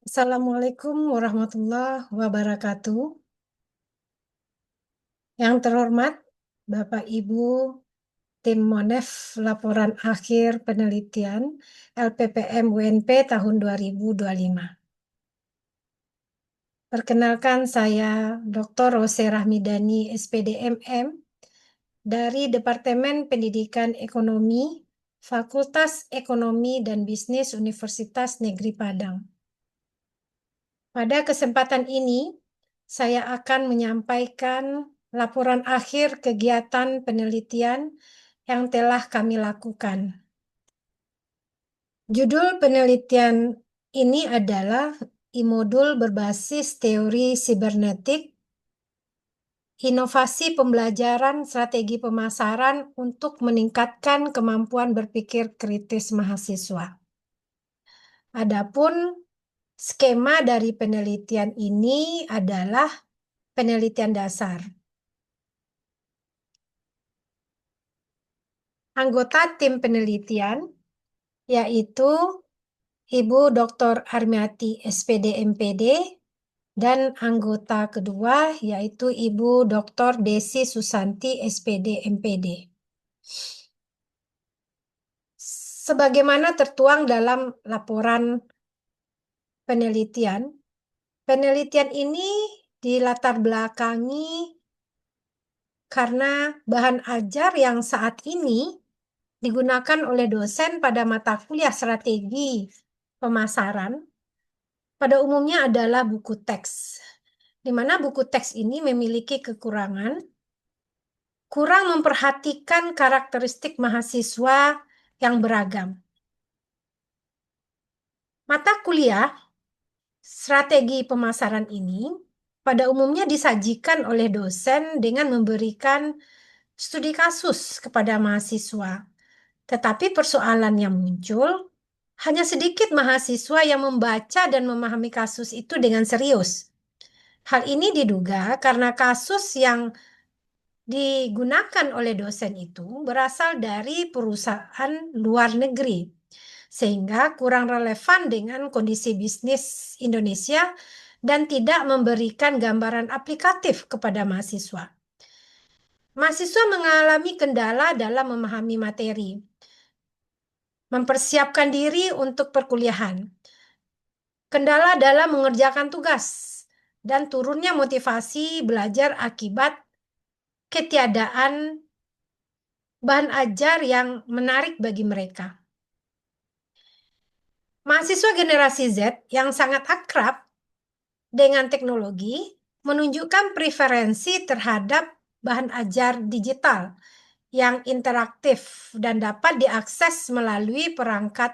Assalamualaikum warahmatullahi wabarakatuh. Yang terhormat Bapak Ibu Tim Monef Laporan Akhir Penelitian LPPM UNP tahun 2025. Perkenalkan saya Dr. Rose Rahmidani SPD MM dari Departemen Pendidikan Ekonomi, Fakultas Ekonomi dan Bisnis Universitas Negeri Padang. Pada kesempatan ini, saya akan menyampaikan laporan akhir kegiatan penelitian yang telah kami lakukan. Judul penelitian ini adalah e-modul berbasis teori sibernetik, inovasi pembelajaran strategi pemasaran untuk meningkatkan kemampuan berpikir kritis mahasiswa. Adapun skema dari penelitian ini adalah penelitian dasar. Anggota tim penelitian yaitu Ibu Dr. Armiati SPD MPD dan anggota kedua yaitu Ibu Dr. Desi Susanti SPD MPD. Sebagaimana tertuang dalam laporan penelitian, penelitian ini dilatar belakangi karena bahan ajar yang saat ini digunakan oleh dosen pada mata kuliah strategi pemasaran pada umumnya adalah buku teks, di mana buku teks ini memiliki kekurangan, kurang memperhatikan karakteristik mahasiswa yang beragam. Mata kuliah strategi pemasaran ini pada umumnya disajikan oleh dosen dengan memberikan studi kasus kepada mahasiswa. Tetapi persoalan yang muncul, hanya sedikit mahasiswa yang membaca dan memahami kasus itu dengan serius. Hal ini diduga karena kasus yang digunakan oleh dosen itu berasal dari perusahaan luar negeri, sehingga kurang relevan dengan kondisi bisnis Indonesia dan tidak memberikan gambaran aplikatif kepada mahasiswa. Mahasiswa mengalami kendala dalam memahami materi, mempersiapkan diri untuk perkuliahan, kendala dalam mengerjakan tugas, dan turunnya motivasi belajar akibat ketiadaan bahan ajar yang menarik bagi mereka. Mahasiswa generasi Z yang sangat akrab dengan teknologi menunjukkan preferensi terhadap bahan ajar digital yang interaktif dan dapat diakses melalui perangkat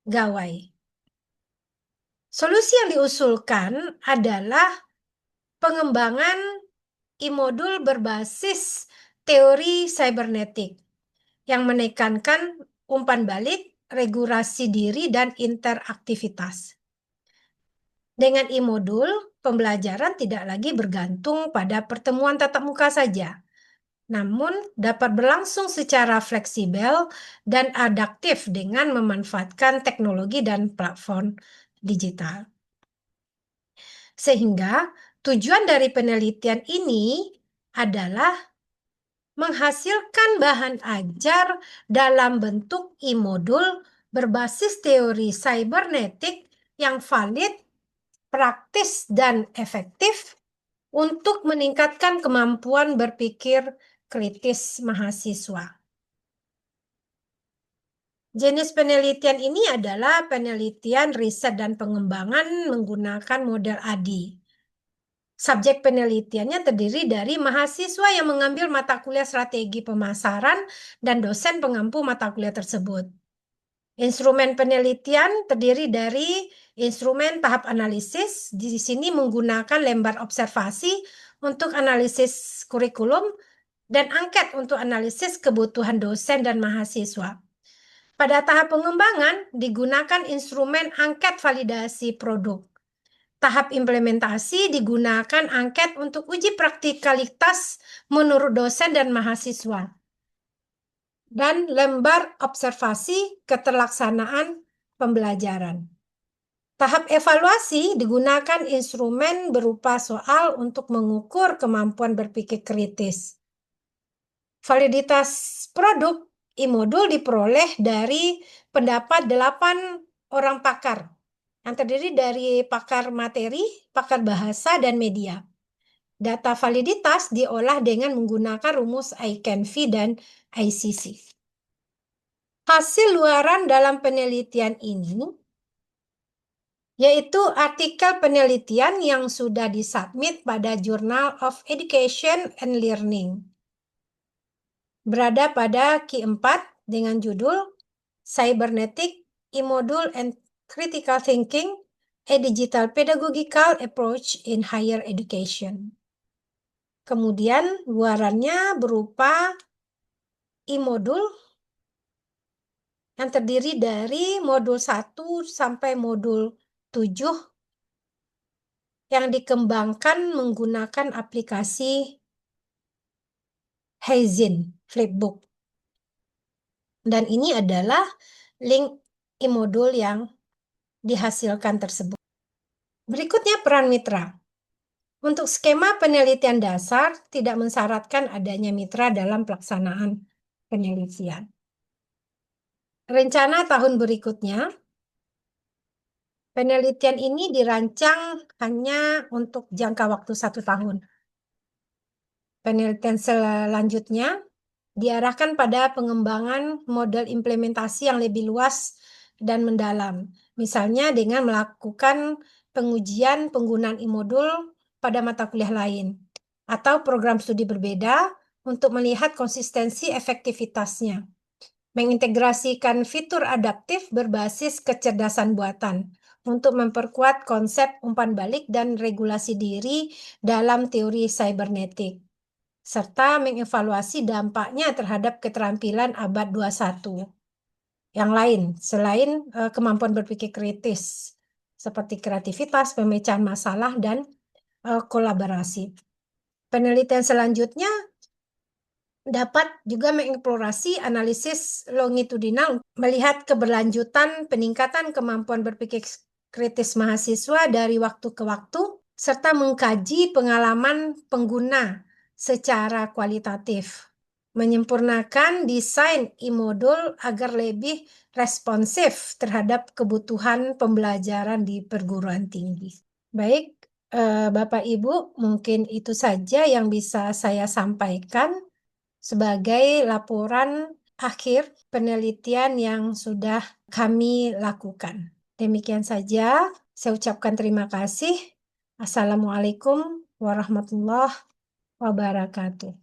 gawai. Solusi yang diusulkan adalah pengembangan e-modul berbasis teori cybernetik yang menekankan umpan balik, regulasi diri, dan interaktivitas. Dengan e-modul, pembelajaran tidak lagi bergantung pada pertemuan tatap muka saja, namun dapat berlangsung secara fleksibel dan adaptif dengan memanfaatkan teknologi dan platform digital. Sehingga tujuan dari penelitian ini adalah menghasilkan bahan ajar dalam bentuk e-modul berbasis teori cybernetik yang valid, praktis, dan efektif untuk meningkatkan kemampuan berpikir kritis mahasiswa. Jenis penelitian ini adalah penelitian riset dan pengembangan menggunakan model ADI. Subjek penelitiannya terdiri dari mahasiswa yang mengambil mata kuliah strategi pemasaran dan dosen pengampu mata kuliah tersebut. Instrumen penelitian terdiri dari instrumen tahap analisis, di sini menggunakan lembar observasi untuk analisis kurikulum, dan angket untuk analisis kebutuhan dosen dan mahasiswa. Pada tahap pengembangan digunakan instrumen angket validasi produk. Tahap implementasi digunakan angket untuk uji praktikalitas menurut dosen dan mahasiswa. Dan lembar observasi keterlaksanaan pembelajaran. Tahap evaluasi digunakan instrumen berupa soal untuk mengukur kemampuan berpikir kritis. Validitas produk e-modul diperoleh dari pendapat 8 orang pakar yang terdiri dari pakar materi, pakar bahasa, dan media. Data validitas diolah dengan menggunakan rumus ICANV dan ICC. Hasil luaran dalam penelitian ini yaitu artikel penelitian yang sudah disubmit pada Journal of Education and Learning. Berada pada Q 4 dengan judul Cybernetic, E-Module and Critical Thinking, a Digital Pedagogical Approach in Higher Education. Kemudian luarannya berupa e-modul yang terdiri dari modul 1 sampai modul 7 yang dikembangkan menggunakan aplikasi Heyzen Flipbook. Dan ini adalah link e-modul yang dihasilkan tersebut. Berikutnya peran mitra. Untuk skema penelitian dasar tidak mensyaratkan adanya mitra dalam pelaksanaan penelitian. Rencana tahun berikutnya, penelitian ini dirancang hanya untuk jangka waktu 1 tahun. Penelitian selanjutnya diarahkan pada pengembangan model implementasi yang lebih luas dan mendalam. Misalnya dengan melakukan pengujian penggunaan e-modul pada mata kuliah lain atau program studi berbeda untuk melihat konsistensi efektivitasnya. Mengintegrasikan fitur adaptif berbasis kecerdasan buatan untuk memperkuat konsep umpan balik dan regulasi diri dalam teori cybernetik, serta mengevaluasi dampaknya terhadap keterampilan abad 21 yang lain selain kemampuan berpikir kritis, seperti kreativitas, pemecahan masalah, dan kolaborasi. Penelitian selanjutnya dapat juga mengeksplorasi analisis longitudinal, melihat keberlanjutan peningkatan kemampuan berpikir kritis mahasiswa dari waktu ke waktu, serta mengkaji pengalaman pengguna secara kualitatif, menyempurnakan desain e-modul agar lebih responsif terhadap kebutuhan pembelajaran di perguruan tinggi. Baik, Bapak Ibu, mungkin itu saja yang bisa saya sampaikan sebagai laporan akhir penelitian yang sudah kami lakukan. Demikian saja, saya ucapkan terima kasih. Assalamualaikum warahmatullahi wabarakatuh.